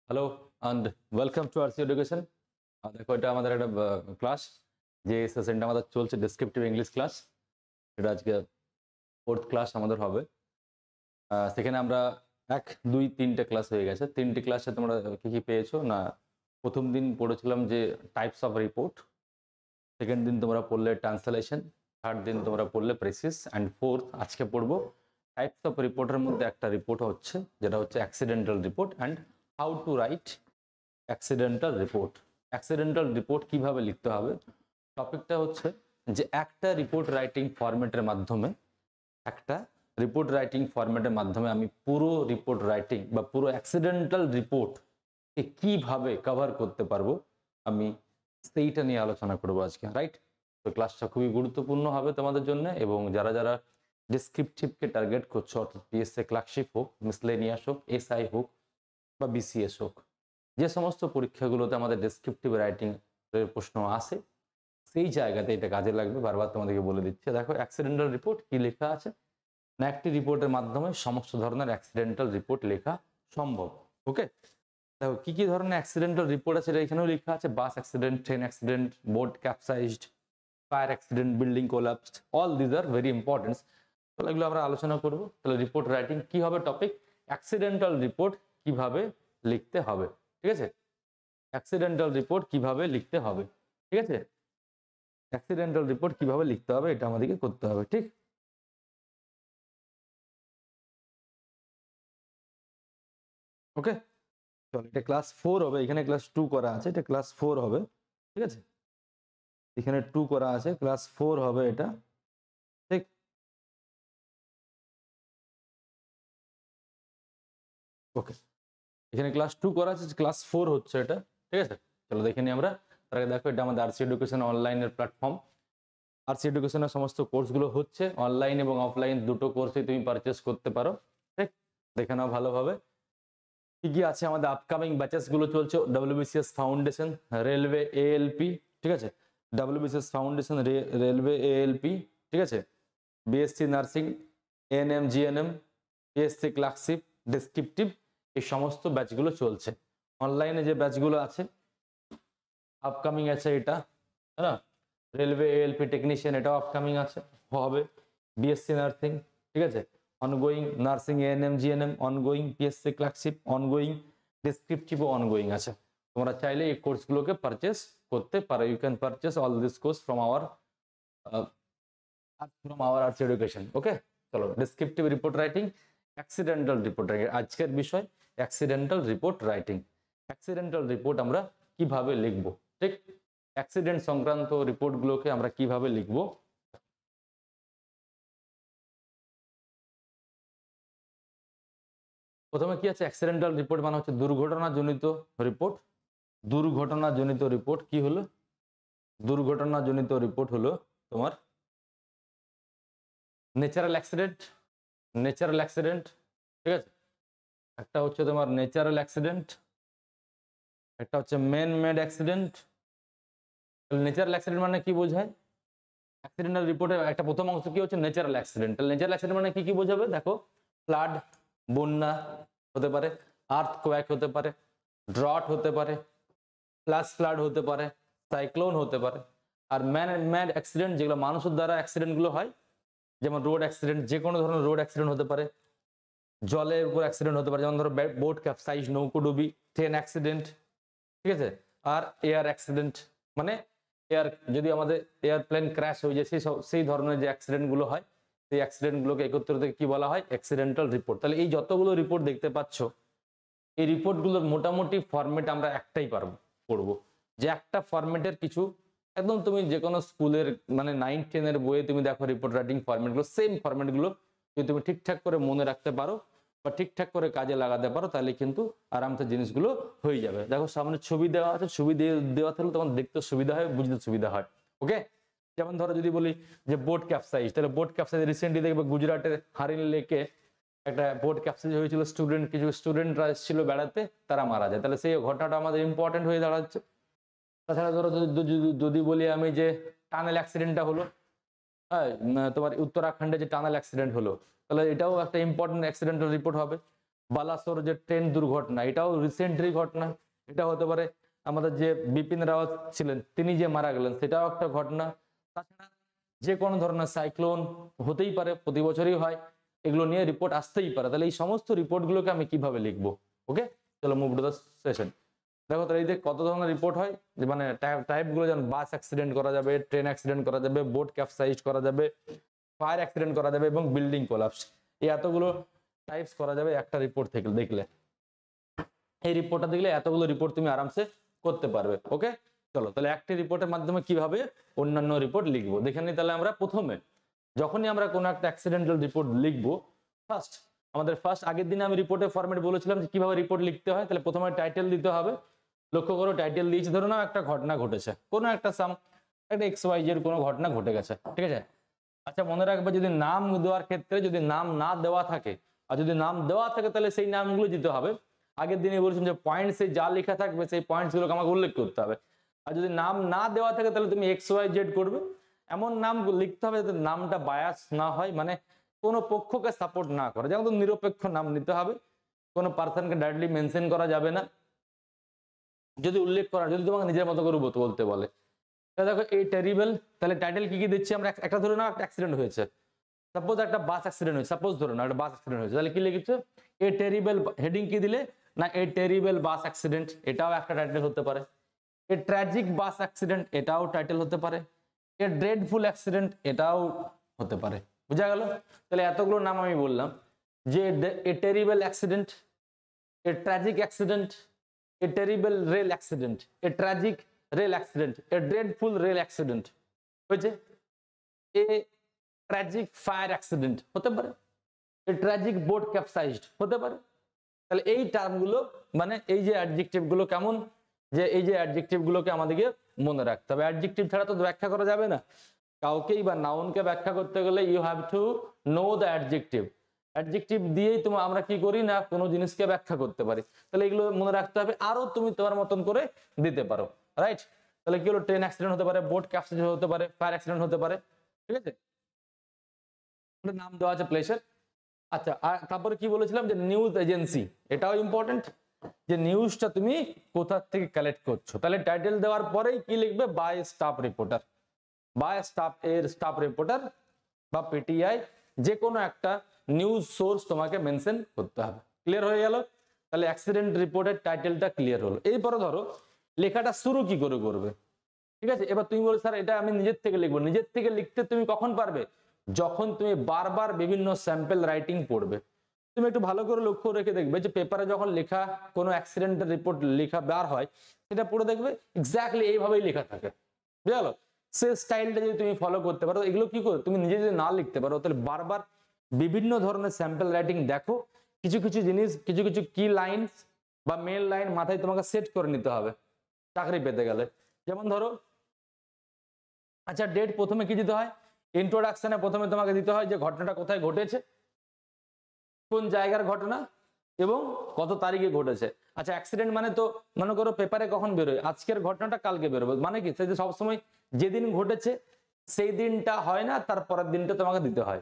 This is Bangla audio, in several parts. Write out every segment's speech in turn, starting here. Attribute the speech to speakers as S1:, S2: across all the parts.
S1: Hello and welcome to RC education. দেখো এটা আমাদের একটা ক্লাস, যে সেশনটা আমাদের চলছে ডেসক্রিপটিভ ইংলিশ ক্লাস। এটা আজকে 4th ক্লাস আমাদের হবে। সেখানে আমরা 1, 2, 3টে ক্লাস হয়ে গেছে। 3টে ক্লাসে তোমরা কী কী পেয়েছো না, প্রথম দিন পড়েছিলাম যে টাইপস অফ রিপোর্ট, সেকেন্ড দিন তোমরা পড়লে ট্রান্সলেশন, থার্ড দিন তোমরা পড়লে প্রেসিস, অ্যান্ড ফোর্থ আজকে পড়বো টাইপস অফ রিপোর্টের মধ্যে একটা রিপোর্ট হচ্ছে যেটা হচ্ছে accidental report and how to right accidental report. Accidental report কিভাবে লিখতে হবে, টপিকটা হচ্ছে যে একটা রিপোর্ট রাইটিং ফরম্যাটের মাধ্যমে আমি পুরো রিপোর্ট রাইটিং বা পুরো অ্যাক্সিডেন্টাল রিপোর্টকে কিভাবে কভার করতে পারবো, আমি সেইটা নিয়ে আলোচনা করবো আজকে, রাইট? তো ক্লাসটা খুবই গুরুত্বপূর্ণ হবে তোমাদের জন্য, এবং যারা যারা ডেসক্রিপটিভকে টার্গেট করছো, অর্থাৎ পিএসসি ক্লার্কশিপ হোক, মিসলেনিয়াস হোক, এসআই হোক বা বিসিএস হোক, যে সমস্ত পরীক্ষাগুলোতে আমাদের ডেসক্রিপটিভ রাইটিং এর প্রশ্ন আসে, সেই জায়গাতে এটা কাজে লাগবে। বারবার তোমাদেরকে বলে দিচ্ছি, দেখো অ্যাক্সিডেন্টাল রিপোর্ট কি লেখা আছে না, একটি রিপোর্টের মাধ্যমে সমস্ত ধরনের অ্যাক্সিডেন্টাল রিপোর্ট লেখা সম্ভব। ওকে, দেখো কি কি ধরনের অ্যাক্সিডেন্টাল রিপোর্ট আছে, এখানেও লেখা আছে bus accident, train accident, boat capsized, fire accident, building collapsed, all these are very important. তাহলে এগুলো আমরা আলোচনা করব। তাহলে রিপোর্ট রাইটিং কি হবে টপিক, অ্যাক্সিডেন্টাল রিপোর্ট কিভাবে লিখতে হবে, ঠিক আছে? অ্যাক্সিডেন্টাল রিপোর্ট কিভাবে লিখতে হবে, ঠিক আছে? অ্যাক্সিডেন্টাল রিপোর্ট কিভাবে লিখতে হবে এটা আমাদেরকে করতে হবে, ঠিক? ওকে, চলো এটা ক্লাস 4 হবে, এখানে ক্লাস 2 করা আছে, এটা ক্লাস 4 হবে, ঠিক আছে? এখানে 2 করা আছে, ক্লাস 4 হবে এটা, ঠিক? ওকে, এখানে ক্লাস 2 করা আছে, ক্লাস 4 হচ্ছে এটা, ঠিক আছে? চলো দেখে নিই আমরা। তার আগে দেখো এটা আমাদের আরসি এডুকেশন অনলাইনের প্ল্যাটফর্ম। আরসি এডুকেশনের সমস্ত কোর্সগুলো হচ্ছে অনলাইন এবং অফলাইন দুটো কোর্সে তুমি পারচেস করতে পারো, ঠিক? দেখে নাও ভালোভাবে কি কি আছে। আমাদের আপকামিং ব্যাচেস গুলো চলছে ডব্লিউবিসিএস ফাউন্ডেশন, রেলওয়ে এএলপি, ঠিক আছে? ডব্লিউবিসিএস ফাউন্ডেশন, রেলওয়ে এএলপি, ঠিক আছে? BSc nursing, ANM, GNM, PSC clerkship, descriptive, এই সমস্ত ব্যাচগুলো চলছে। অনলাইনে যে ব্যাচগুলো আছে আপকামিং আছে এটা, তাই না? রেলওয়ে এএলপি টেকনিশিয়ান, এটাও আপকামিং আছে, হবে। বিএসসি নার্সিং, ঠিক আছে, ongoing, nursing ANM GNM ongoing, PSC clerkship ongoing, ডেসক্রিপটিভও অনগোয়িং আছে। তোমরা চাইলে এই কোর্সগুলোকে পারচেস করতে পারো। You can purchase all this course from our arts education. Okay, চলো descriptive report writing, accidental report writing আজকের বিষয়, accidental report writing. Accidental report আমরা কিভাবে লিখবো, ঠিক? অ্যাক্সিডেন্ট সংক্রান্ত রিপোর্টগুলোকে আমরা কিভাবে লিখবো, প্রথমে কি আছে, অ্যাক্সিডেন্টাল রিপোর্ট মানে হচ্ছে দুর্ঘটনাজনিত রিপোর্ট। দুর্ঘটনাজনিত রিপোর্ট কি হলো, দুর্ঘটনাজনিত রিপোর্ট হলো তোমার ন্যাচারাল অ্যাক্সিডেন্ট, ন্যাচারাল অ্যাক্সিডেন্ট, ঠিক আছে? একটা হচ্ছে তোমার ন্যাচারাল অ্যাক্সিডেন্ট, একটা হচ্ছে man made accident. Natural accident মানে কি বোঝায়, অ্যাক্সিডেন্টাল রিপোর্টের একটা প্রথম অংশ কি হচ্ছে ন্যাচারাল অ্যাক্সিডেন্ট। ন্যাচারাল অ্যাক্সিডেন্ট মানে কি কি বোঝাবে, দেখো ফ্লাড, বন্যা হতে পারে, আর্থকোয়াক হতে পারে, ড্রট হতে পারে, ফ্ল্যাশ ফ্লাড হতে পারে, সাইক্লোন হতে পারে। আর ম্যান মেড অ্যাক্সিডেন্ট যেগুলো মানুষের দ্বারা অ্যাক্সিডেন্টগুলো হয়, যেমন রোড অ্যাক্সিডেন্ট, যে কোনো ধরনের রোড অ্যাক্সিডেন্ট হতে পারে, জলের উপর অ্যাক্সিডেন্ট হতে পারে, যেমন ধরো বোট ক্যাপসাইজ, নৌকোডুবি, ট্রেন অ্যাক্সিডেন্ট, ঠিক আছে? আর এয়ার অ্যাক্সিডেন্ট মানে এয়ার, যদি আমাদের এয়ারপ্লেন ক্র্যাশ হয়ে যায়, সেই ধরনের যে অ্যাক্সিডেন্টগুলো হয়, সেই অ্যাক্সিডেন্টগুলোকে একত্রিত কি বলা হয়, অ্যাক্সিডেন্টাল রিপোর্ট। তাহলে এই যতগুলো রিপোর্ট দেখতে পাচ্ছ, এই রিপোর্টগুলোর মোটামুটি ফরম্যাট আমরা একটাই পড়বো, যে একটা ফরম্যাটের কিছু একদম তুমি যে কোনো স্কুলের মানে 9-10 বইয়ে তুমি দেখো রিপোর্ট রাইটিং ফরম্যাটগুলো, সেম ফরম্যাটগুলো যদি তুমি ঠিকঠাক করে মনে রাখতে পারো বা ঠিকঠাক করে কাজে লাগাতে পারো, তাহলে কিন্তু আরামসে জিনিসগুলো হয়ে যাবে। দেখো সামনে ছবি দেওয়া আছে, ছবি দেওয়া থাকলে তোমার দেখতে সুবিধা হয়, বুঝতে সুবিধা হয়। ওকে, যেমন ধরো যদি বলি যে বোট ক্যাপসাইজ, তাহলে বোট ক্যাপসাইজ রিসেন্টলি দেখবে গুজরাটের হারিন লেকে একটা বোট ক্যাপসাইজ হয়েছিল, কিছু স্টুডেন্টরা এসেছিল বেড়াতে, তারা মারা যায়। তাহলে সেই ঘটনাটা আমাদের ইম্পর্টেন্ট হয়ে দাঁড়াচ্ছে। তাছাড়া ধরো যদি বলি আমি যে টানেল অ্যাক্সিডেন্টটা হলো, হ্যাঁ, তোমার উত্তরাখণ্ডে যে টানেল অ্যাক্সিডেন্ট হলো, তাহলে এটাও একটা ইম্পর্টেন্ট অ্যাক্সিডেন্টাল রিপোর্ট হবে। বালাসোর যে ট্রেন দুর্ঘটনা, এটাও রিসেন্টলি ঘটনা। এটা হতে পারে আমাদের যে বিপিন রাওয়াত ছিলেন তিনি যে মারা গেলেন, সেটাও একটা ঘটনা। তাছাড়া যে কোনো ধরনের সাইক্লোন হতেই পারে, প্রতি বছরই হয়, এগুলো নিয়ে রিপোর্ট আসতেই পারে। তাহলে এই সমস্ত রিপোর্টগুলোকে আমি কিভাবে লিখবো? ওকে, চলো মুভ টু দ্য সেশন। দেখো তাহলে এই যে কত ধরনের রিপোর্ট হয়, যে মানে টাইপগুলো, যেমন বাস অ্যাক্সিডেন্ট করা যাবে, ট্রেন অ্যাক্সিডেন্ট করা যাবে, বোট ক্যাপসাইজ করা যাবে, ফায়ার অ্যাক্সিডেন্ট করা যাবে এবং বিল্ডিং কোলাপস। এই এতগুলো টাইপস করা যাবে একটা রিপোর্ট থেকে দেখলে। এই রিপোর্টটা দেখলে এতগুলো রিপোর্ট তুমি আরামসে করতে পারবে। ওকে, চলো তাহলে একটি রিপোর্টের মাধ্যমে কিভাবে অন্যান্য রিপোর্ট লিখবো দেখে নিই। তাহলে আমরা প্রথমে যখনই আমরা কোনো একটা অ্যাক্সিডেন্টাল রিপোর্ট লিখবো, আমাদের আগের দিনে আমি রিপোর্টের ফরম্যাট বলেছিলাম যে কিভাবে রিপোর্ট লিখতে হয়। তাহলে প্রথমে টাইটেল দিতে হবে। লক্ষ্য করো টাইটেল দিয়েছি, ধরো না একটা ঘটনা ঘটেছে, কোনো একটা একটা XYZ কোনো ঘটনা ঘটে গেছে, ঠিক আছে। আচ্ছা মনে রাখবে, যদি নাম দেওয়ার ক্ষেত্রে যদি নাম না দেওয়া থাকে, আর যদি নাম দেওয়া থাকে তাহলে সেই নামগুলো দিতে হবে। আগের দিনে বলেছিলাম যে পয়েন্টসে যা লেখা থাকবে সেই পয়েন্টসগুলোকে আমাকে উল্লেখ করতে হবে। আর যদি নাম না দেওয়া থাকে তাহলে তুমি XYZ করবে। এমন নাম লিখতে হবে যাতে নামটা বায়াস না হয়, মানে কোনো পক্ষকে সাপোর্ট না করে, যেমন নিরপেক্ষ নাম নিতে হবে। কোনো পার্সনকে ডাইরেক্টলি মেনশন করা যাবে না। যদি উল্লেখ করা, যদি তোমাকে নিজের মতো করে বলতে বলে, দেখো এই টেরিবল, তাহলে টাইটেল কি কি দিচ্ছি আমরা? একটা ধরে নাও একটা অ্যাক্সিডেন্ট হয়েছে, সাপোজ একটা বাস অ্যাক্সিডেন্ট হয়েছে, সাপোজ ধরে নাও একটা বাস অ্যাক্সিডেন্ট হয়েছে, তাহলে কি লিখছে? এ টেরিবল, হেডিং কি দিলে না এ টেরিবল বাস অ্যাক্সিডেন্ট, এটাও একটা টাইটেল হতে পারে। এ ট্র্যাজিক বাস অ্যাক্সিডেন্ট, এটাও টাইটেল হতে পারে। এ ড্রেডফুল অ্যাক্সিডেন্ট, এটাও হতে পারে। বুঝা গেল? তাহলে এতগুলো নাম আমি বললাম, যে a terrible accident, A tragic accident, a terrible rail accident, A tragic rail accident, A dreadful rail accident হয়েছে। এ ট্র্যাজিক ফায়ার অ্যাক্সিডেন্ট হতে পারে। এ ট্র্যাজিক বোট ক্যাপসাইজড হতে পারে। তাহলে এই টার্মগুলো, মানে এই যে অ্যাডজেক্টিভ গুলো কেমন, যে এই যে অ্যাডজেক্টিভ গুলোকে আমাদেরকে মনে রাখতে হবে। অ্যাডজেক্টিভ ছাড়া তো ব্যাখ্যা করা যাবে না কাউকেই, বা নাউনকে ব্যাখ্যা করতে গেলে you have to know the adjective. Adjective দিয়েই আমরা কি করি না, কোনো জিনিসকে ব্যাখ্যা করতে পারি। তাহলে এগুলো মনে রাখতে হবে, আরো তুমি তোমার মতন করে দিতে পারো, রাইট? তাহলে কি হলো? ট্রেন অ্যাক্সিডেন্ট হতে পারে, বোট ক্যাপসাইজ হতে পারে, ফায়ার অ্যাক্সিডেন্ট হতে পারে, ঠিক আছে। নাম দেওয়া আছে প্লেসের। আচ্ছা, আর তারপরে কি বলেছিলাম যে নিউজ এজেন্সি, এটাও ইম্পর্টেন্ট, যে নিউজটা তুমি কোথা থেকে কালেক্ট করছো। তাহলে টাইটেল দেওয়ার পরেই কি লিখবে? By staff reporter, by staff এর স্টাফ রিপোর্টার বা PTI, যে কোনো একটা নিউজ সোর্স তোমাকে মেনশন করতে হবে। ক্লিয়ার হয়ে গেল? তাহলে অ্যাক্সিডেন্ট রিপোর্টের টাইটেলটা ক্লিয়ার হলো। এরপরে ধরো লেখাটা শুরু কি করে করবে, ঠিক আছে। এবার তুমি বলো স্যার এটা আমি নিজের থেকে লিখবো। নিজের থেকে লিখতে তুমি কখন পারবে? যখন তুমি বারবার বিভিন্ন স্যাম্পল রাইটিং পড়বে। তুমি একটু ভালো করে লক্ষ্য রেখে দেখবে যে পেপারে যখন লেখা কোনো অ্যাক্সিডেন্টের রিপোর্ট লেখা বার হয়, সেটা পড়ে দেখবে এক্স্যাক্টলি এইভাবেই লেখা থাকে, বুঝা গেল? সে স্টাইলটা যদি তুমি ফলো করতে পারো, এগুলো কি করে তুমি নিজে যদি না লিখতে পারো, তাহলে বারবার বিভিন্ন ধরনের স্যাম্পল রাইটিং দেখো। কিছু কিছু জিনিস, কিছু কিছু কি লাইন বা মেন লাইন মাথায় তোমাকে সেট করে নিতে হবে চাকরি পেতে গেলে। যেমন ধরো, আচ্ছা ডেট প্রথমে কি দিতে হয়? ইন্ট্রোডাকশনে প্রথমে তোমাকে দিতে হয় যে ঘটনাটা কোথায় ঘটেছে, কোন জায়গার ঘটনা এবং কত তারিখে ঘটেছে। আচ্ছা অ্যাক্সিডেন্ট মানে তো মনে করো পেপারে কখন বেরোয়, আজকের ঘটনাটা কালকে বেরোবে, মানে কি সেই যে সবসময় যেদিন ঘটেছে সেই দিনটা হয় না, তার পরের দিনটা তোমাকে দিতে হয়।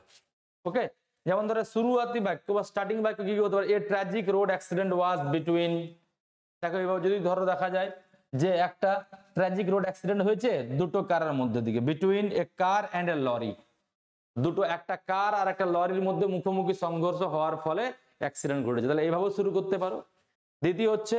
S1: ওকে, যেমন ধরো শুরুয়াতি বাক্য বা স্টার্টিং বাক্য কি হতে পারে? এ ট্র্যাজিক রোড অ্যাক্সিডেন্ট ওয়াজ বিটুইন, দেখো এভাবে যদি ধরো দেখা যায় যে একটা ট্র্যাজিক রোড অ্যাক্সিডেন্ট হয়েছে দুটো কারের মধ্যে দিকে, between a car and a lorry, দুটো, একটা কার আর একটা লরির মধ্যে মুখোমুখি সংঘর্ষ হওয়ার ফলে অ্যাক্সিডেন্ট ঘটেছে। তাহলে এইভাবে শুরু করতে পারো। দ্বিতীয় হচ্ছে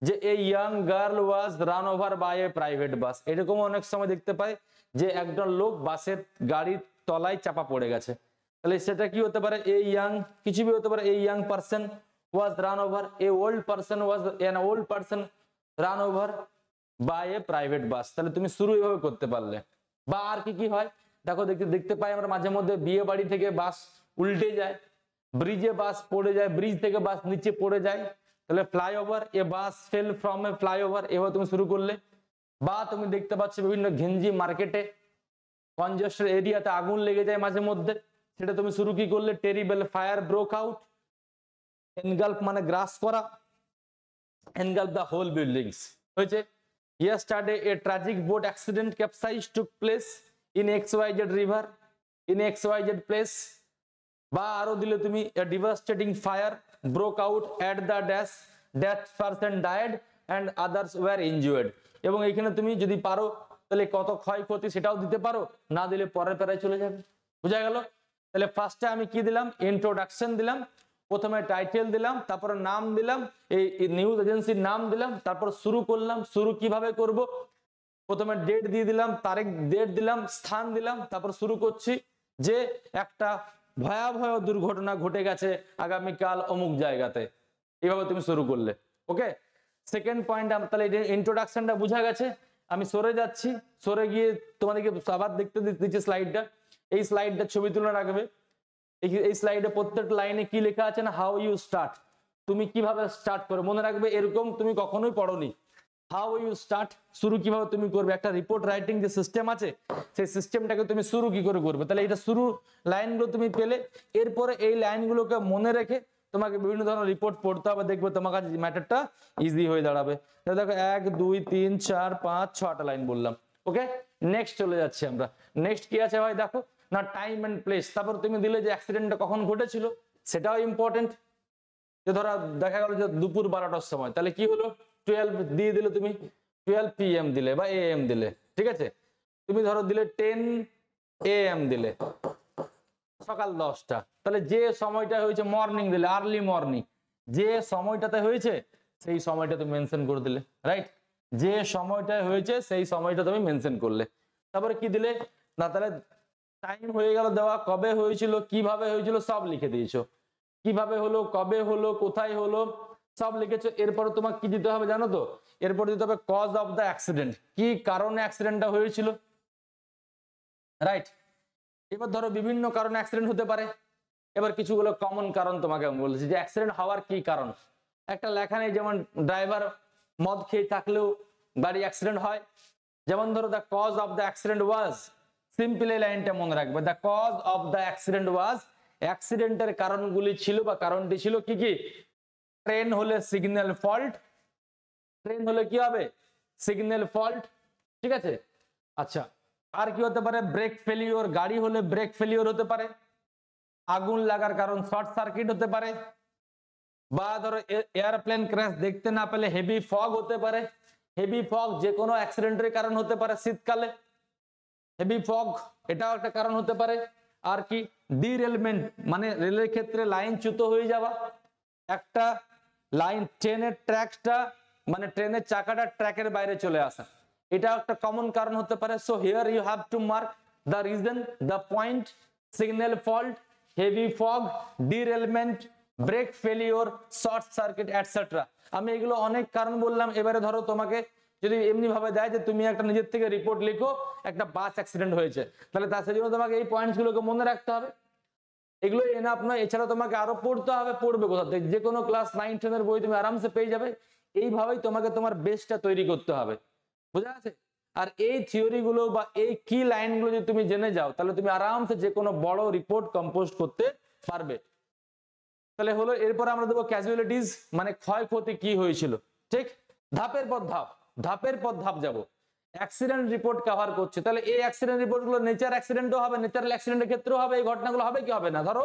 S1: যে a young girl was run over by a private bus, এরকম অনেক সময় দেখতে পাই যে একজন লোক বাসের গাড়ির তলায় চাপা পড়ে গেছে। তাহলে সেটা কি হতে পারে? এ ইয়াং, কিছু भी হতে পারে। A young person was run over, a old person was an old person run over by a private bus. তাহলে তুমি শুরু এইভাবে করতে পারলে। বা আর কি কি হয় দেখো, দেখতে পাই আমরা মাঝে মধ্যে বিয়ে বাড়ি থেকে বাস উল্টে যায়, ব্রিজে বাস পড়ে যায়, ব্রিজ থেকে বাস নিচে পড়ে যায়, তাহলে flyover, A bus fail from a flyover, এভাবে তুমি শুরু করলে। বা তুমি দেখতে পাচ্ছ বিভিন্ন ঘিঞ্জি মার্কেটে কনজেস্টেড এরিয়াতে আগুন লেগে যায় মাঝে মধ্যে, সেটা তুমি শুরু কি করলে? টেরিবল ফায়ার ব্রোক আউট, এনগাল্ফ মানে গ্রাস করা, এনগাল্ফ দ্য হোল বিল্ডিংস হয়েছে। Yesterday a tragic boat accident capsize took place in XYZ river in XYZ place. বা আরো দিলে তুমি a devastating fire broke out at the dash that person died and others were injured এবং এখানে তুমি যদি পারো তাহলে কত ক্ষয়ক্ষতি সেটাও দিতে পারো, না দিলে পরের প্যারায় চলে যাবে। বুঝা গেল? তাহলে ফার্স্টে আমি কি দিলাম, ইন্ট্রোডাকশন দিলাম, প্রথমে টাইটেল দিলাম, তারপরে নাম দিলাম, এই নিউজ এজেন্সির নাম দিলাম, তারপর শুরু করলাম। শুরু কিভাবে করব, প্রথমে ডেট দিয়ে দিলাম, তারিখ ডেট দিলাম, স্থান দিলাম, তারপর শুরু করছি যে একটা ভয়াবহ দুর্ঘটনা ঘটে গেছে আগামীকাল অমুক জায়গাতে, এইভাবে তুমি শুরু করলে। ওকে, সেকেন্ড পয়েন্ট, তাহলে ইন্ট্রোডাকশনটা বোঝা গেছে। আমি সরে যাচ্ছি, সরে গিয়ে তোমাদেরকে আবার দেখতে দিচ্ছি স্লাইডটা। এই স্লাইডটা ছবি তুলে রাখবে। এই স্লাইডে প্রত্যেক লাইনে কি লেখা আছে না, হাউ ইউ স্টার্ট, তুমি কিভাবে স্টার্ট করো। মনে রাখবে এরকম তুমি কখনোই পড়োনি। হাউ ইউ স্টার্ট, শুরু কিভাবে তুমি করবে। একটা রিপোর্ট রাইটিং যে সিস্টেম আছে সেই সিস্টেমটাকে তুমি শুরু কি করে করবে। তাহলে এটা শুরু লাইনগুলো তুমি পেলে, এরপরে এই লাইনগুলোকে মনে রেখে তোমাকে বিভিন্ন ধরনের রিপোর্ট পড়তে হবে, দেখবে তোমার কাছে ম্যাটারটা ইজি হয়ে দাঁড়াবে। তাহলে দেখো 1 2 3 4 5 6টা লাইন বললাম। ওকে, নেক্সট চলে যাচ্ছি আমরা। নেক্সট কি আছে ভাই, দেখো না টাইম এন্ড প্লেস। তারপর তুমি দিলে যে অ্যাক্সিডেন্টটা কখন ঘটেছিল সেটাও ইম্পর্টেন্ট। যে ধরা দেখা গেল যে দুপুর 12টার সময়, তাহলে কি হলো 12 দিয়ে দিলে, তুমি 12 PM দিলে বা AM দিলে, ঠিক আছে। তুমি ধরো দিলে 10 AM দিলে, সকাল 10টা, তাহলে যে সময়টা হয়েছে মর্নিং দিলে, আর্লি মর্নিং, যে সময়টাতে হয়েছে সেই সময়টা তুমি মেনশন করে দিলে, রাইট। যে সময়টা হয়েছে সেই সময়টা তুমি মেনশন করলে। তারপরে কি দিলে না, তাহলে টাইম হয়ে গেল দেওয়া, কবে হয়েছিল, কিভাবে হয়েছিল সব লিখে দিয়েছো, কিভাবে হলো, কবে হলো, কোথায় হলো সব লিখেছো। এরপরে তোমাকে কি দিতে হবে জানো তো, এরপর দিতে হবে কজ অফ দ্য অ্যাক্সিডেন্ট, কি কারণে অ্যাক্সিডেন্টটা হয়েছিল, রাইট। এবার ধরো বিভিন্ন কারণে অ্যাক্সিডেন্ট হতে পারে। এবার কিছুগুলো কমন কারণ তোমাকে আমি বলছি যে অ্যাক্সিডেন্ট হওয়ার কি কারণ। একটা লেখা নেই, যেমন ড্রাইভার মদ খেয়ে থাকলেও গাড়ি অ্যাক্সিডেন্ট হয়। যেমন ধরো the cause of the accident was, simple এই লাইনটা মনে রাখবে, the cause of the accident was, অ্যাক্সিডেন্টের কারণগুলি ছিল বা কারণটি ছিল কি কি, ট্রেন হলে সিগন্যাল ফল্ট, ট্রেন হলে কি হবে সিগন্যাল ফল্ট, ঠিক আছে। আচ্ছা, আর কি হতে পারে, ব্রেক ফেলিওর, গাড়ি হলে ব্রেক ফেলিওর হতে পারে, আগুন লাগার কারণ শর্ট সার্কিট হতে পারে, বা ধরো এয়ারপ্লেন ক্র্যাশ দেখতে না পেলে হেভি ফগ হতে পারে। হেভি ফগ যে কোনো অ্যাক্সিডেন্টের কারণ হতে পারে শীতকালে, হেভি ফগ এটাও একটা কারণ হতে পারে। আর কি ডিরেলমেন্ট, মানে রেলের ক্ষেত্রে লাইনচ্যুত হয়ে যাওয়া, একটা লাইন ট্রেনের ট্র্যাকটা মানে ট্রেনের চাকাটা ট্র্যাকের বাইরে চলে আসা, এটা একটা কমন কারণ হতে পারে। So here you have to mark the reason, the point, signal fault, heavy fog, derailment, brake failure, short circuit etcetera. আমি এগুলো অনেক কারণ বললাম। এবারে ধরো তোমাকে যদি এমনি ভাবে দেয় যে তুমি একটা নিজের থেকে রিপোর্ট লিখো একটা বাস অ্যাক্সিডেন্ট হয়েছে, তাহলে তার সেজন্য তোমাকে এই পয়েন্টসগুলোকে মনে রাখতে হবে। এগুলো এনাফ নয়, এছাড়া তোমাকে আরো পড়তে হবে। পড়বে কোথা থেকে, যে কোনো ক্লাস 9 10 এর বই তুমি আরামসে পেয়ে যাবে। এইভাবেই তোমাকে তোমার বেসটা তৈরি করতে হবে, বুঝা আছে। আর এই থিওরি গুলো বা এই কি লাইনগুলো যদি তুমি জেনে যাও তাহলে তুমি আরামসে যে কোনো বড় রিপোর্ট কম্পোজ করতে পারবে। তাহলে হলো, এরপর আমরা দেবো ক্যাজুয়ালিটিস, মানে ক্ষয়ক্ষতি কি হয়েছিল, ঠিক। ধাপের পর ধাপ, ধাপের পর ধাপ যাব। অ্যাক্সিডেন্ট রিপোর্ট কভার করছে, তাহলে এই অ্যাক্সিডেন্ট রিপোর্ট গুলো নেচার অ্যাক্সিডেন্টও হবে, ন্যাচারাল অ্যাক্সিডেন্টের ক্ষেত্রেও হবে। এই ঘটনাগুলো হবে কি হবে না, ধরো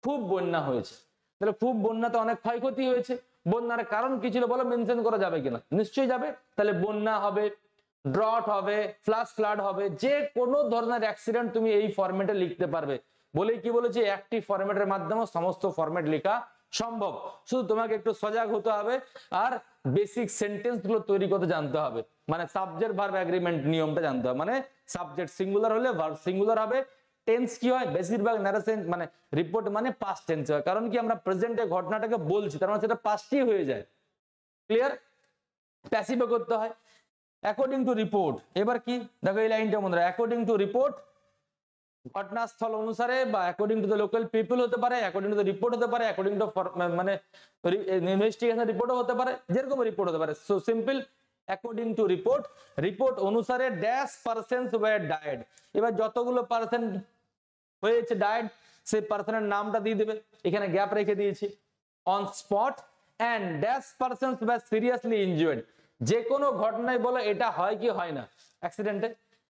S1: খুব বন্যা হয়েছে, তাহলে খুব বন্যাতে অনেক ক্ষয়ক্ষতি হয়েছে, বন্যার কারণ কি ছিল বলো, মেনশন করা যাবে কিনা, নিশ্চয়ই যাবে। তাহলে বন্যা হবে, ড্রট হবে, ফ্লাশ ফ্লাড হবে, যে কোনো ধরনের অ্যাক্সিডেন্ট তুমি এই ফরম্যাটে লিখতে পারবে। বলেই কি বলেছি, একটি ফরম্যাটের মাধ্যমে সমস্ত ফরম্যাট লেখা সম্ভব, শুধু তোমাকে একটু সজাগ হতে হবে আর বেসিক সেন্টেন্স গুলো তৈরি করতে জানতে হবে। মানে সাবজেক্ট ভার্ব এগ্রিমেন্ট নিয়মটা জানতে হবে। মানে সাবজেক্ট সিঙ্গুলার হলে ভার্ব সিঙ্গুলার হবে। টেন্স কি হয়, বেশিরভাগ নারেশন মানে রিপোর্ট মানে পাস্ট টেন্স হয়, কারণ কি আমরা প্রেজেন্টে ঘটনাটাকে বলছি, তার মানে সেটা পাস্টই হয়ে যায়। ক্লিয়ার। প্যাসিভে করতে হয় অ্যাকর্ডিং টু রিপোর্ট। এবার কি দেখো এই লাইনটা মনে রাখো, অ্যাকর্ডিং টু রিপোর্ট ঘটনাস্থল অনুসারে বা according to the local people হতে পারে, অ্যাকর্ডিং টু দ্য রিপোর্ট হতে পারে, অ্যাকর্ডিং টু মানে ইনভেস্টিগেশন রিপোর্টও হতে পারে, যেরকম রিপোর্ট হতে পারে। So simple, according to report, report অনুসারে ড্যাশ পারসেন্স ওয়্যার ডায়েড। এবার যতগুলো পার্সেন্ট হয়েছে ডায়েড সেই পার্সনের নামটা দিয়ে দেবে, এখানে গ্যাপ রেখে দিয়েছি। On spot and dash persons were seriously injured. যে কোনো ঘটনায় বলো এটা হয় কি হয় না অ্যাক্সিডেন্টে,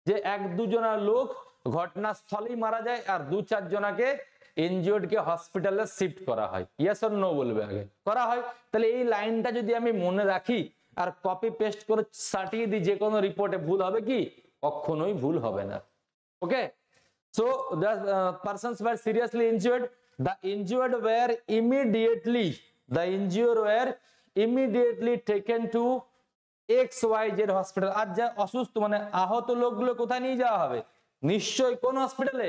S1: যে 1 2 জনা লোক ঘটনাস্থলেই মারা যায় আর 2 4 জনাকে ইনজিওর্ড কে হসপিটালে শিফট করা হয়, ইয়েস অর নো বলবে আগে, করা হয়। তাহলে এই লাইনটা যদি আমি মনে রাখি আর কপি পেস্ট করে সাটিয়ে দিই যে কোনো রিপোর্টে, ভুল হবে কি? কখনোই ভুল হবে না। ওকে, so the persons were seriously injured, the injured were immediately taken to XYZ hospital. আর যা অসুস্থ মানে আহত লোকগুলো কোথায় নিয়ে যাওয়া হবে? নিশ্চয়ই কোন হসপিটালে?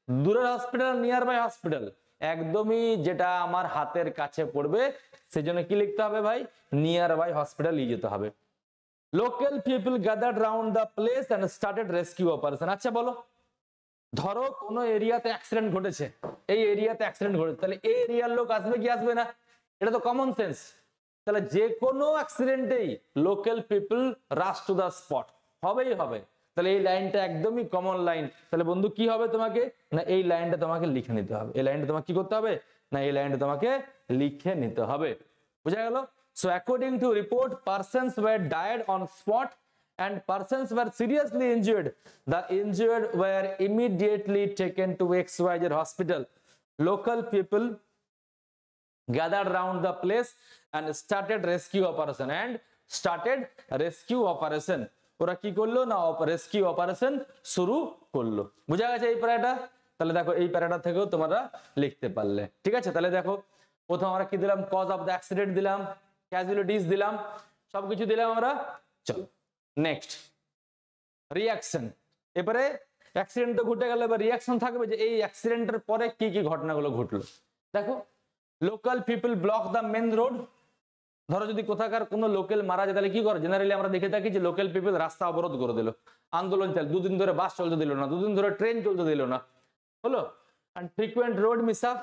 S1: দূরের হসপিটাল, নিয়ার বাই হসপিটাল, একদমই যেটা আমার হাতের কাছে পড়বে সেজন্য কি লিখতে হবে ভাই? নিয়ার বাই হসপিটাল নিয়ে যেতে হবে। Local people gathered round the place and started rescue operation. আচ্ছা বলো, ধরো কোনো এরিয়াতে অ্যাক্সিডেন্ট ঘটেছে, এই এরিয়াতে অ্যাক্সিডেন্ট ঘটেছে, তাহলে এই এরিয়ার লোক আসবে কি আসবে না? এটা তো কমন সেন্স। তাহলে যে কোনো অ্যাক্সিডেন্টেই local people rush to the spot, হবেই হবে। তাহলে এই লাইনটা একদমই কমন লাইন। তাহলে বন্ধু কি হবে তোমাকে? না এই লাইনটা তোমাকে লিখে নিতে হবে। এই লাইনটা তোমাকে কি করতে হবে? না এই লাইনটা তোমাকে লিখে নিতে হবে। বুঝা গেল? So according to report, persons were died on spot and persons were seriously injured. The injured were immediately taken to XYZ hospital. Local people gathered round the place and started rescue operation. ওরা কি করলো? না রেস্কিউ অপারেশন শুরু করলো। বুঝা গেছে এই প্যারাটা? তাহলে দেখো এই প্যারাটা থেকেও তোমরা লিখতে পারলে। ঠিক আছে, তাহলে দেখো প্রথম আমরা কি দিলাম? কজ অফ দ্য অ্যাক্সিডেন্ট দিলাম, ক্যাজুয়ালিটিস দিলাম, সবকিছু দিলাম আমরা। চলো নেক্সট, রিঅ্যাকশন। এবারে অ্যাক্সিডেন্ট তো ঘটে গেল, এবার রিঅ্যাকশন থাকবে যে এই অ্যাক্সিডেন্টের পরে কি কি ঘটনাগুলো ঘটলো। দেখো, local people block the main road. ধরো যদি কোথাকার কোনো লোকাল মারা যায় তাহলে কি করে? জেনারেলি আমরা দেখে থাকি যে লোকাল পিপল রাস্তা অবরোধ করে দিল, আন্দোলন চাল, দুদিন ধরে বাস চলতে দিল না, দুদিন ধরে ট্রেন চলতে দিল না, হলো। And frequent road mishap,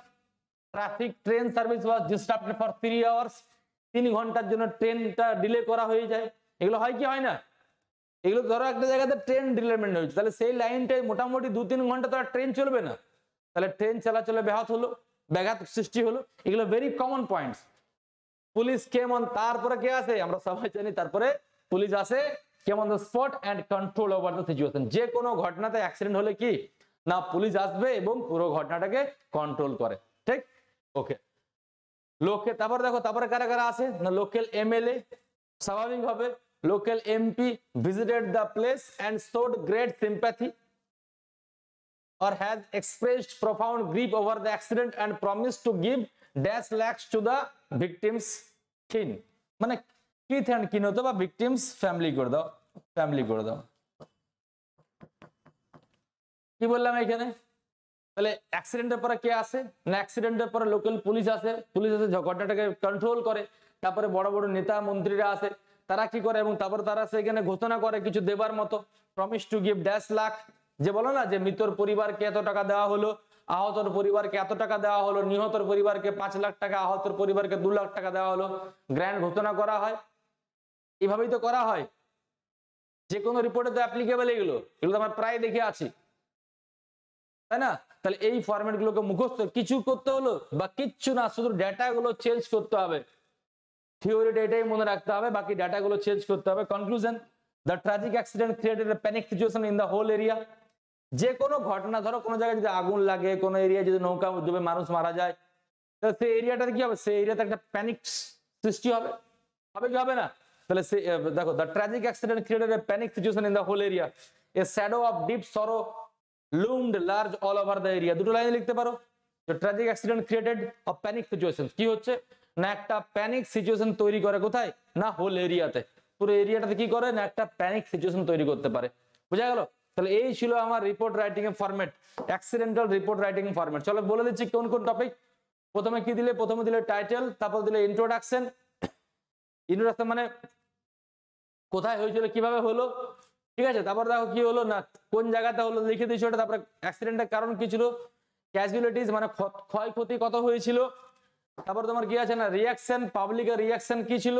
S1: traffic train service was disturbed for 3 hours. 3 ঘন্টার জন্য ট্রেনটা ডিলে করা হয়ে যায়। এগুলো হয় কি হয় না? এগুলো ধরো একটা জায়গাতে ট্রেন ডিলেমেন্ট হয়েছে, তাহলে সেই লাইনটাই মোটামুটি 2-3 ঘন্টা তো আর ট্রেন চলবে না, তাহলে ট্রেন চলাচলে ব্যাঘাত সৃষ্টি হলো। এগুলো ভেরি কমন পয়েন্টস। পুলিশ কেমন, তারপরে কে আসে? আমরা সবাই জানি তারপরে পুলিশ আসে came on the spot and control over the situation. যে কোনো ঘটনাতে অ্যাক্সিডেন্ট হলে কি না পুলিশ আসবে এবং পুরো ঘটনাটাকে কন্ট্রোল করে। ঠিক, ওকে। লোকে তারপরে দেখো তারপরে কারা কারা আসে না? লোকাল এমএলএ, স্বাভাবিক হবে। Local MP visited the place and showed great sympathy or has expressed profound grief over the accident and promised to give lakhs to the victims' kin. মানে kith and kin হতো বা victims family করে দাও, কি বললাম এখানে? তাহলে অ্যাক্সিডেন্টের পরে কে আসে না? অ্যাক্সিডেন্টের পরে লোকাল পুলিশ আসে ঘটনাটাকে কন্ট্রোল করে। তারপরে বড় বড় নেতা মন্ত্রীরা আসে, তারা কি করে এবং তারপর তারা সেখানে ঘোষণা করে কিছু দেবার মতো, প্রমিস টু গিভ লাখ, যে বলো না যে মৃতর পরিবারকে এত টাকা দেওয়া হলো, আহতর পরিবারকে এত টাকা দেওয়া হলো, নিহতর পরিবারকে 5 লাখ টাকা, আহতর পরিবারকে 2 লাখ টাকা দেওয়া হলো, গ্র্যান্ড ঘোষণা করা হয়। এইভাবেই তো করা হয়, যে কোনো রিপোর্টে তো অ্যাপ্লিকেবল। এগুলো তো আমরা প্রায় দেখে আছি, তাই না? তাহলে এই ফরম্যাট গুলোকে মুখস্থ কিছু করতে হলো বা কিচ্ছু না, শুধু ডেটা গুলো চেঞ্জ করতে হবে। থিওরিটা এটাই মনে রাখতে হবে, বাকি ডাটা গুলো চেঞ্জ করতে হবে। Conclusion, the tragic accident created a panic situation in the whole area. যে কোনো ঘটনা, ধরো কোনো জায়গায় যদি আগুন লাগে, কোনো এরিয়া যদি নৌকা ডুবে মানুষ মারা যায়, তাহলে সেই এরিয়াটাতে কি হবে? সেই এরিয়াতে একটা প্যানিক সৃষ্টি হবে, হবে কি হবে না? তাহলে দেখো, the tragic accident created a panic situation in the whole area, a shadow of deep sorrow loomed large all over the area। দুটো লাইনে লিখতে পারো, the tragic accident created a panic situation. কি হচ্ছে না একটা প্যানিক সিচুয়েশন তৈরি করে, কোথায় না হোল এরিয়াতে, পুরো এরিয়াটাতে কি করে না একটা প্যানিক সিচুয়েশন তৈরি করতে পারে। বুঝা গেল? তাহলে এই ছিল আমার রিপোর্ট রাইটিং এর format, accidental report writing format. চলো বলে দিচ্ছি কোন কোন টপিক। প্রথমে কি দিলে? প্রথমে দিলে টাইটেল, তারপর দিলে ইন্ট্রোডাকশন। ইন্ট্রোডাকশন মানে কোথায় হয়েছিল, কিভাবে হলো, ঠিক আছে। তারপর দেখো কি হলো না কোন জায়গাতে হলো লিখে দিয়েছো ওটা। তারপরে অ্যাক্সিডেন্টের কারণ কি ছিল, ক্যাজুয়ালিটিস মানে ক্ষয়ক্ষতি কত হয়েছিল। তারপর তোমার কি আছে না রিঅ্যাকশন, পাবলিকের রিঅ্যাকশন কি ছিল,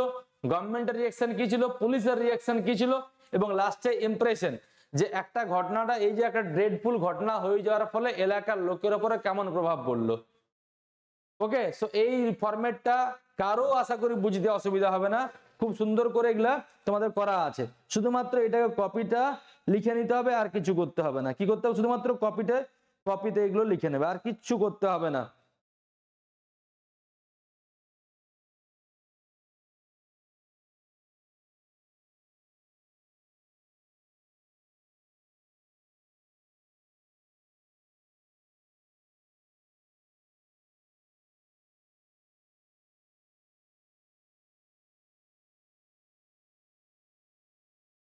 S1: গভর্নমেন্টের রিঅ্যাকশন কি ছিল, পুলিশের রিঅ্যাকশন কি ছিল, এবং লাস্টে ইমপ্রেশন, যে একটা ঘটনাটা এই যে একটা ড্রেডফুল ঘটনা হয়ে যাওয়ার ফলে এলাকার লোকের উপরে কেমন প্রভাব পড়লো। ওকে, সো এই ফরম্যাটটা কারো আশা করি বুঝতে অসুবিধা হবে না, খুব সুন্দর করে এগুলা তোমাদের করা আছে। শুধুমাত্র এটাকে কপিটা লিখে নিতে হবে, আর কিছু করতে হবে না। কি করতে হবে? শুধুমাত্র কপিটা কপিতে এগুলো লিখে নেবে, আর কিচ্ছু করতে হবে না।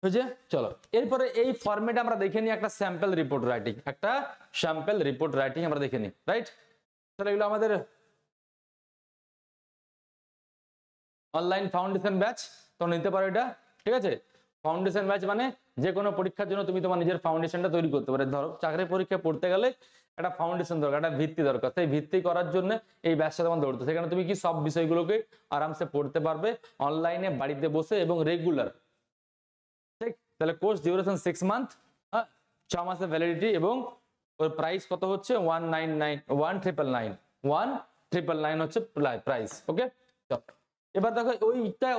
S1: বুঝে চলো এরপরে এই ফরম্যাটে আমরা দেখে নিই একটা স্যাম্পল রিপোর্ট রাইটিং, একটা স্যাম্পল রিপোর্ট রাইটিং আমরা দেখে নিই, রাইট? তাহলে এগুলো আমাদের অনলাইন ফাউন্ডেশন ব্যাচ, তো নিতে পারো এটা, ঠিক আছে? ফাউন্ডেশন ব্যাচ মানে যে কোনো পরীক্ষার জন্য তুমি তোমার নিজের ফাউন্ডেশনটা তৈরি করতে পারো। ধরো চাকরির পরীক্ষা পড়তে গেলে একটা ফাউন্ডেশন দরকার, একটা ভিত্তি দরকার, সেই ভিত্তি করার জন্য এই ব্যাচটা তোমার দৌড়তে, সেখানে তুমি কি সব বিষয়গুলোকে আরামসে পড়তে পারবে অনলাইনে বাড়িতে বসে এবং রেগুলার, ঠিক? তাহলে কোর্স ডিউরেশন 6 মান্থ, 6 মাসের ভ্যালিডিটি, এবং ওর প্রাইস কত হচ্ছে 199 হচ্ছে প্রাইস। ওকে, এবার দেখো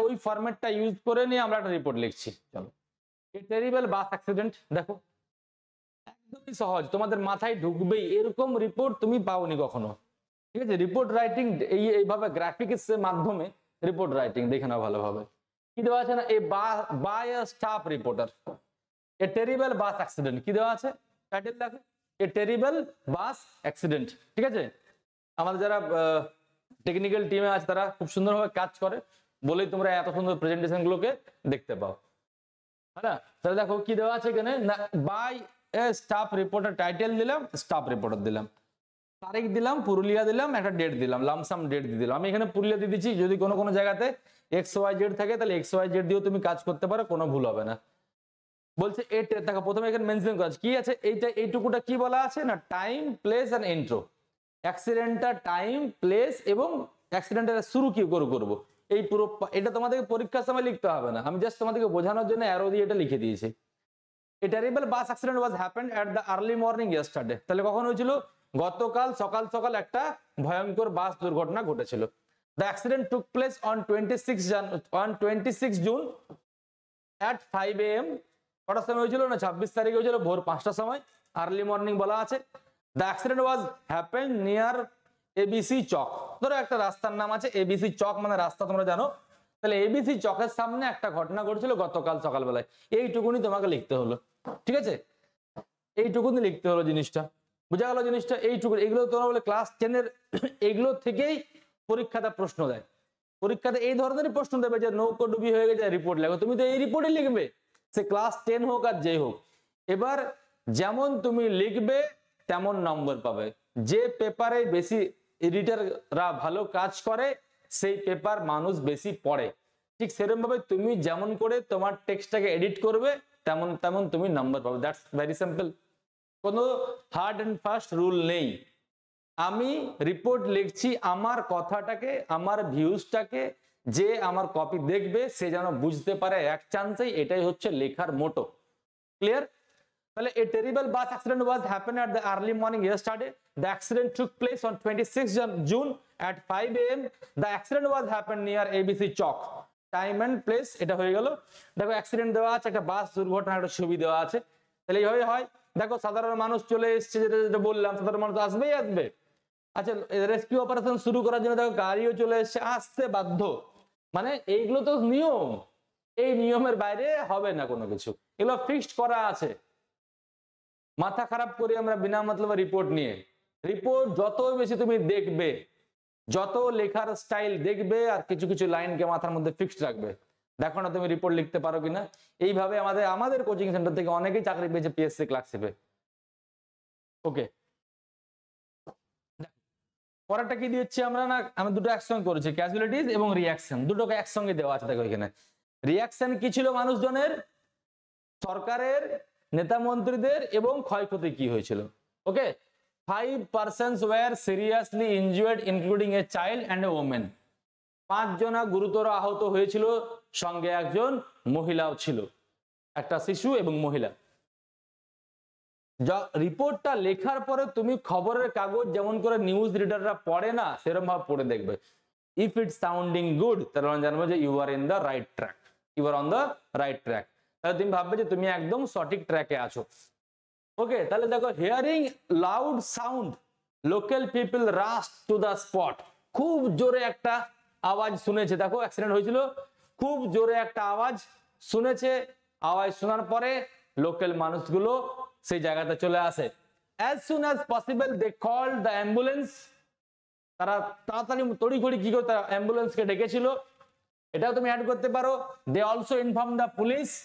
S1: ওই ফরম্যাটটা ইউজ করে নিয়ে আমরা একটা রিপোর্ট লিখছি। চলো, এই টেরিবল বাস অ্যাক্সিডেন্ট দেখো একদমই সহজ, তোমাদের মাথায় ঢুকবেই, এরকম রিপোর্ট তুমি পাওনি কখনো, ঠিক আছে? রিপোর্ট রাইটিং এইভাবে গ্রাফিক্স এর মাধ্যমে রিপোর্ট রাইটিং দেখে নাও ভালোভাবে। কি দেওয়া আছে না, a by a staff reporter a terrible bus accident, কি দেওয়া আছে টাইটেল দেখো, এ টেরিবল বাস অ্যাক্সিডেন্ট, ঠিক আছে? আমাদের যারা টেকনিক্যাল টিমে আছে তারা খুব সুন্দরভাবে কাজ করে বলেই তোমরা এত সুন্দর প্রেজেন্টেশন গুলোকে দেখতে পাও, হ্যাঁ? তাহলে দেখো কি দেওয়া আছে এখানে, by a staff reporter, title দিলাম স্টাফ রিপোর্টার দিলাম, তারিখ দিলাম পুরুলিয়া দিলাম, একটা ডেট দিলাম, লামসাম ডেট দিয়ে দিলাম। আমি এখানে পুরুলিয়া দিয়ে দিচ্ছি, যদি কোনো জায়গাতে XYZ থাকে তাহলে XYZ দিয়েও তুমি কাজ করতে পারো, কোনো ভুল হবে না। বলছে দেখো প্রথমে এখানে মেনশন করা আছে কি আছে, এইটুকুটা কি বলা আছে না, টাইম প্লেস এন্ড ইন্ট্রো, অ্যাক্সিডেন্টটা টাইম প্লেস এবং অ্যাক্সিডেন্টের শুরু কি করব, এই পুরো এটা তোমাদেরকে পরীক্ষার সময় লিখতে হবে না, আমি জাস্ট তোমাদেরকে বোঝানোর জন্য অ্যারো দিয়ে এটা লিখে দিয়েছি। এ terrible bus accident was happened at the early morning yesterday, তাহলে কখন হয়েছিল, গতকাল সকাল সকাল একটা ভয়ঙ্কর বাস দুর্ঘটনা ঘটেছিল। The accident took place on 26 June at 5 AM, কটার সময় হয়েছিল না, 26 তারিখে হয়েছিল ভোর 5টার সময়, আর্লি মর্নিং বলা আছে। The accident was happen near ABC চক, ধরো একটা রাস্তার নাম আছে ABC চক, মানে রাস্তা তোমরা জানো, তাহলে ABC চকের সামনে একটা ঘটনা ঘটেছিল গতকাল সকালবেলায়, এইটুকুনি তোমাকে লিখতে হলো, ঠিক আছে? এইটুকুনি লিখতে হলো জিনিসটা, বোঝা গেল জিনিসটা? এইটুকু, এগুলো তোমরা বলে ক্লাস 10-এর এগুলো থেকেই পরীক্ষাতে প্রশ্ন দেয়, পরীক্ষাতে এই ধরনেরই প্রশ্ন দেবে যে নৌকো ডুবি হয়ে গেছে রিপোর্ট লেখো, তুমি তো এই রিপোর্টে লিখবে, সে ক্লাস 10 হোক আর যেই হোক। এবার যেমন তুমি লিখবে তেমন নম্বর পাবে, যে পেপারে বেশি এডিটররা ভালো কাজ করে সেই পেপার মানুষ বেশি পড়ে, ঠিক সেরকম ভাবে তুমি যেমন করে তোমার টেক্সটটাকে এডিট করবে তেমন তুমি নাম্বার পাবে, দ্যাটস ভেরি সিম্পল, কোনো হার্ড এন্ড ফাস্ট রুল নেই। আমি রিপোর্ট লিখছি আমার কথাটাকে, আমার ভিউজটাকে যে আমার কপি দেখবে সে যেন বুঝতে পারে এক চান্সেই, এটাই হচ্ছে লেখার মোটো, ক্লিয়ার? তাহলে a terrible bus accident was happened at the early morning yesterday. The accident took place on 26 June at 5 AM. The accident was happened near ABC Chowk. Time and place এটা হয়ে গেল। দেখো অ্যাক্সিডেন্ট দেওয়া আছে, একটা বাস দুর্ঘটনার একটা ছবি দেওয়া আছে, তাহলে এইভাবে হয়। দেখো সাধারণ মানুষ চলে এসছে, যেটা বললাম সাধারণ মানুষ আসবেই আসবে। আচ্ছা, রেস্কিউ অপারেশন শুরু করার জন্য দেখো গাড়িও চলে এসছে, আসতে বাধ্য, মানে এইগুলো তো নিয়ম, এই নিয়মের বাইরে হবে না কোনো কিছু, এগুলো ফিক্সড করা আছে। মাথা খারাপ করি আমরা বিনা মতলবে রিপোর্ট নিয়ে, রিপোর্ট যত বেশি তুমি দেখবে, যত লেখার স্টাইল দেখবে, আর কিছু কিছু লাইনকে মাথার মধ্যে ফিক্সড রাখবে, দেখো না তুমি রিপোর্ট লিখতে পারো কিনা। এইভাবে আমাদের কোচিং সেন্টার থেকে অনেকেই চাকরি পেয়েছে PSC ক্লার্কশিপে। ওকে, পরেরটা কি দিচ্ছি আমরা না, আমি দুটো একসঙ্গে করেছি, ক্যাজুয়ালিটিস এবং রিয়াকশন, দুটোকে একসঙ্গে দেওয়া আছে। দেখো এখানে রিয়াকশন কি ছিল, মানুষজনের, সরকারের, নেতা মন্ত্রীদের, এবং ক্ষয়ক্ষতি কি হয়েছিল। ওকে, 5 persons were seriously injured including a child and a woman, 5 জনা গুরুতর আহত হয়েছিল, সঙ্গে একজন মহিলাও ছিল, একটা শিশু এবং মহিলা। রিপোর্টটা লেখার পরে তুমি খবরের কাগজ যেমন করে নিউজ রিডাররা পড়ে না, সেরকম ভাবে পড়ে দেখবে। ইফ ইট সাউন্ডিং গুড, তাহলে জানবো যে you are in the right track, you are on the right track, তাহলে তুমি ভাববে যে তুমি একদম সঠিক ট্র্যাকে আছো। ওকে, তাহলে দেখো hearing loud sound local people rush to the spot. খুব জোরে একটা আওয়াজ শুনেছে, দেখো অ্যাক্সিডেন্ট হয়েছিল, খুব জোরে একটা আওয়াজ শুনেছে, আওয়াজ শোনার পরে লোকাল মানুষগুলো সেই জায়গাতে চলে আসে। as soon as possible they called the ambulance, তারা তাড়াতাড়ি তড়িঘড়ি কি করে অ্যাম্বুলেন্সকে ডেকেছিল। এটাও তুমি অ্যাড করতে পারো। they also informed the police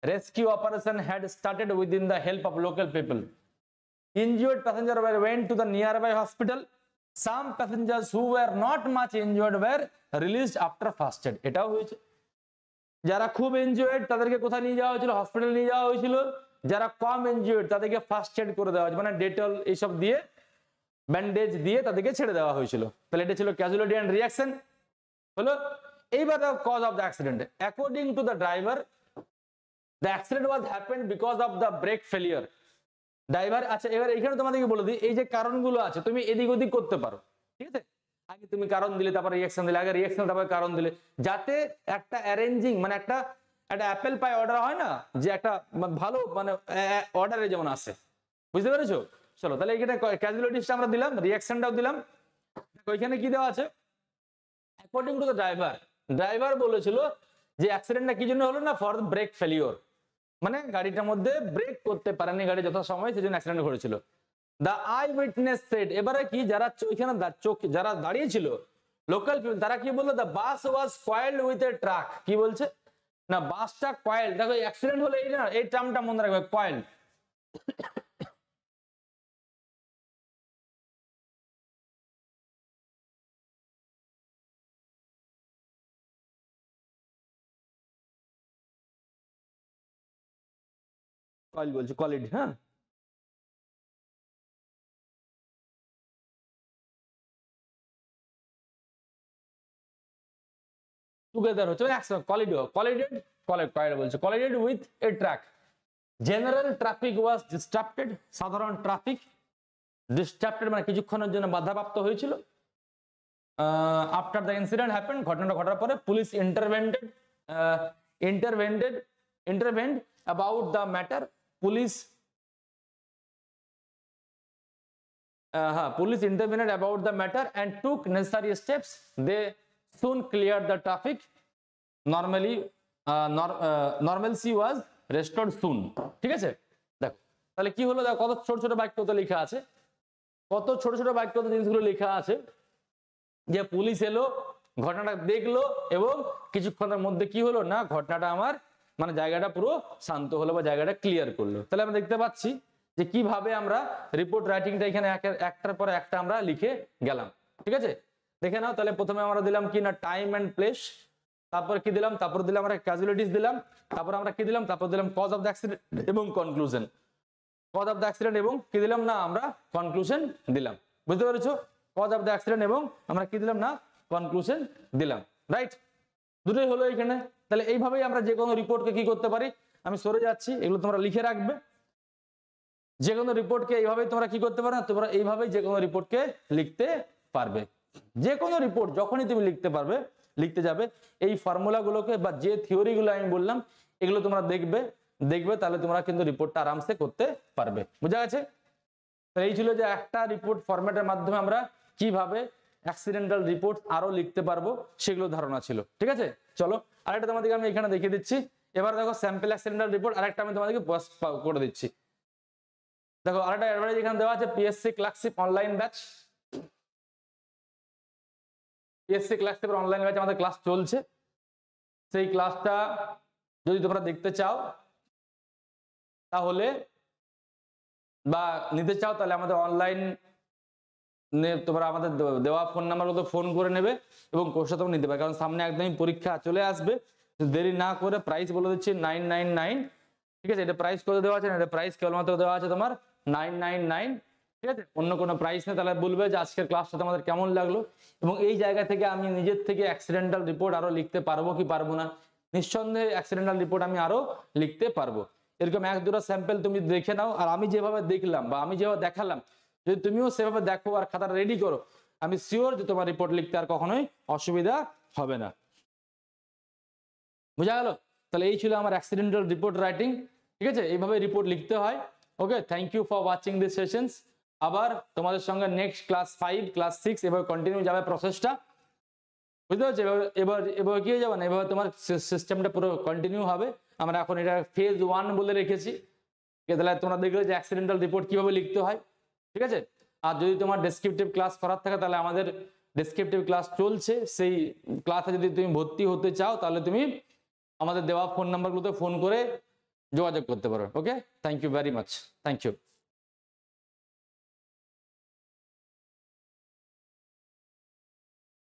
S1: rescue operation had started within the help of local people. Injured passengers were went to the nearby hospital. Some passengers who were not much injured were released after first aid. এটাও হয়েছে, যারা খুব ইনজুয়ার্ড তাদেরকে কোথায় নিয়ে যাওয়া হয়েছিল? হসপিটাল নিয়ে যাওয়া হয়েছিল। যারা কম ইনজুয়ার্ড তাদেরকে ফার্স্ট এড করে দেওয়া হয়েছে, মানে ডেটল এইসব দিয়ে ব্যান্ডেজ দিয়ে তাদেরকে ছেড়ে দেওয়া হয়েছিল। তাহলে এটা ছিল ক্যাজুয়ালিটি এন্ড রিঅ্যাকশন হলো। এইবার cause of the accident, according to the driver the accident was happened because of the brake failure. Driver, আচ্ছা এবার এখানে তোমাদেরকে বলে দিই, এই যে কারণগুলো আছে তুমি এদিক ওদিক করতে পারো, ঠিক আছে? আগে তুমি কারণ দিলে, তারপর রিঅ্যাকশন দিলে, আগে রিঅ্যাকশন তারপর কারণ দিলে, যাতে একটা অ্যারেঞ্জিং মানে একটা অ্যাপেল পাই অর্ডার হয় না, যে একটা ভালো মানে অর্ডারে যেমন আসে, বুঝতে পেরেছো? চলো তাহলে এখানে ক্যাজুয়ালিটিসটা আমরা দিলাম, রিঅ্যাকশনটাও দিলাম। ওইখানে কি দেওয়া আছে? According to the driver, driver বলেছিল যে অ্যাক্সিডেন্টটা কি জন্য হলো না, ফর ব্রেক ফেলিওর, মানে গাড়িটার মধ্যে ব্রেক করতে পারেনি গাড়ি যত সময়, সেই জন্য অ্যাক্সিডেন্ট ঘটেছিল। The eyewitness said, এবারে কি যারা ওইখানে যারা দাঁড়িয়ে ছিল লোকাল পিপল, তারা কি বললো? The bus was coiled with a truck। কি বলছে না, বাসটা কয়েল, দেখো অ্যাক্সিডেন্ট হলে এই না, এই টার্মটা মনে রাখবে, কয়েল। কয়েল বলছে, কলিড, হ্যাঁ টুগেদার হচ্ছে collided with a truck. General traffic was disrupted, সাধারণ ট্রাফিক ডিস্টার্বড মানে কিছুক্ষণের জন্য বাধাপ্রাপ্ত হয়েছিল। আফটার দ্য ইনসিডেন্ট হ্যাপেন্ড, ঘটনাটা ঘটার পরে police intervened about the matter. Police intervened about the matter and took necessary steps. They soon cleared the traffic. Normalcy was restored soon. ঠিক আছে, দেখো তাহলে কি হলো, দেখো কত ছোট ছোট বাক্যতে লেখা আছে, কত ছোট ছোট বাক্যতে জিনিসগুলো লেখা আছে, যে পুলিশ এলো, ঘটনাটা দেখলো, এবং কিছুক্ষণের মধ্যে কি হলো না, ঘটনাটা আমার মানে জায়গাটা পুরো শান্ত হলো বা জায়গাটা ক্লিয়ার করলো। তাহলে আমরা দেখতে পাচ্ছি যে কিভাবে আমরা রিপোর্ট রাইটিংটা এখানে একটার পর একটা আমরা লিখে গেলাম। ঠিক আছে, দেখে নাও। তাহলে প্রথমে আমরা দিলাম কি না, টাইম এন্ড প্লেস, তারপর কি দিলাম, তারপর দিলাম আমরা ক্যাজুয়ালিটিস দিলাম, তারপর আমরা কি দিলাম, তারপর দিলাম কজ অফ দ্য অ্যাক্সিডেন্ট এবং conclusion. Cause of the accident এবং কি দিলাম না, আমরা কনক্লুশন দিলাম। বুঝতে পেরেছো? কজ অফ দ্য অ্যাক্সিডেন্ট এবং আমরা কি দিলাম না, কনক্লুশন দিলাম। রাইট, দুটোই হলো এখানে। তাহলে এইভাবেই আমরা যে কোনো রিপোর্টকে কি করতে পারি, আমি সরে যাচ্ছি, এগুলো তোমরা লিখে রাখবে। যে কোনো রিপোর্টকে এইভাবেই তোমরা কি করতে পারো না, তোমরা এইভাবেই যে কোনো রিপোর্টকে লিখতে পারবে। যে কোনো রিপোর্ট যখনই তুমি লিখতে যাবে, এই ফর্মুলাগুলোকে বা যে থিওরিগুলো আমি বললাম এগুলো তোমরা দেখবে, তাহলে তোমরা কিন্তু রিপোর্টটা আরামসে করতে পারবে। বুঝা গেছে? তো এই ছিল যে একটা রিপোর্ট ফরম্যাটের মাধ্যমে আমরা কিভাবে অ্যাক্সিডেন্টাল রিপোর্ট আরো লিখতে পারবো সেগুলো ধারণা ছিল। ঠিক আছে, চলো আরেকটা তোমাদেরকে আমি এখানে দেখিয়ে দিচ্ছি। এবার দেখো স্যাম্পল অ্যাক্সিডেন্টাল রিপোর্ট আরেকটা আমি তোমাদেরকে করে দিচ্ছি। দেখো আরেকটা অ্যাডভার্টাইজ এখানে দেওয়া আছে, PSC clerkship online batch. PSC ক্লাসশিপের অনলাইন ব্যাচ আমাদের ক্লাস চলছে। সেই ক্লাসটা যদি তোমরা দেখতে চাও তাহলে বা নিতে চাও, তাহলে আমাদের অনলাইন তোমরা আমাদের দেওয়া ফোন নাম্বারগুলো ফোন করে নেবে এবং কোর্সটা তোমরা নিতে পারবে। কারণ সামনে একদমই পরীক্ষা চলে আসবে, দেরি না করে প্রাইস বলে দিচ্ছি 999। ঠিক আছে, এটা প্রাইস করে দেওয়া আছে না, এটা প্রাইস কেবলমাত্র দেওয়া আছে তোমার 999। ঠিক আছে, অন্য কোনো প্রাইস নেই। তাহলে বলবে যে আজকের ক্লাসটা তোমাদের কেমন লাগলো, এবং এই জায়গা থেকে আমি নিজের থেকে অ্যাক্সিডেন্টাল রিপোর্ট আরো লিখতে পারবো কি পারবো না। নিঃসন্দেহে অ্যাক্সিডেন্টাল রিপোর্ট আমি আরো লিখতে পারবো। এরকম এক দুটো স্যাম্পল তুমি দেখে নাও, আর আমি যেভাবে দেখলাম বা আমি যেভাবে দেখালাম যদি তুমিও সেভাবে দেখো আর খাতাটা রেডি করো, আমি শিওর যে তোমার রিপোর্ট লিখতে আর কখনোই অসুবিধা হবে না। বুঝা গেল? তাহলে এই ছিল আমার অ্যাক্সিডেন্টাল রিপোর্ট রাইটিং। ঠিক আছে, এইভাবে রিপোর্ট লিখতে হয়। Okay, thank you for watching this sessions. আবার তোমাদের সঙ্গে নেক্সট ক্লাস 5 ক্লাস 6 এবার কন্টিনিউ যাবে প্রসেসটা, বুঝতে পারছো? এবার এবার কি হয়ে যাবে না, এবার তোমার সিস্টেমটা পুরো কন্টিনিউ হবে। আমরা এখন এটা ফেজ 1 বলে রেখেছি। তাহলে তোমরা দেখলে যে অ্যাক্সিডেন্টাল রিপোর্ট কিভাবে লিখতে হয়, ঠিক আছে? আর যদি তোমার ডেসক্রিপটিভ ক্লাস করার থাকে তাহলে আমাদের ডেসক্রিপটিভ ক্লাস চলছে, সেই ক্লাসে যদি তুমি ভর্তি হতে চাও তাহলে তুমি আমাদের দেওয়া ফোন নাম্বারগুলোতে ফোন করে যোগাযোগ করতে পারো। Okay, thank you very much, thank you.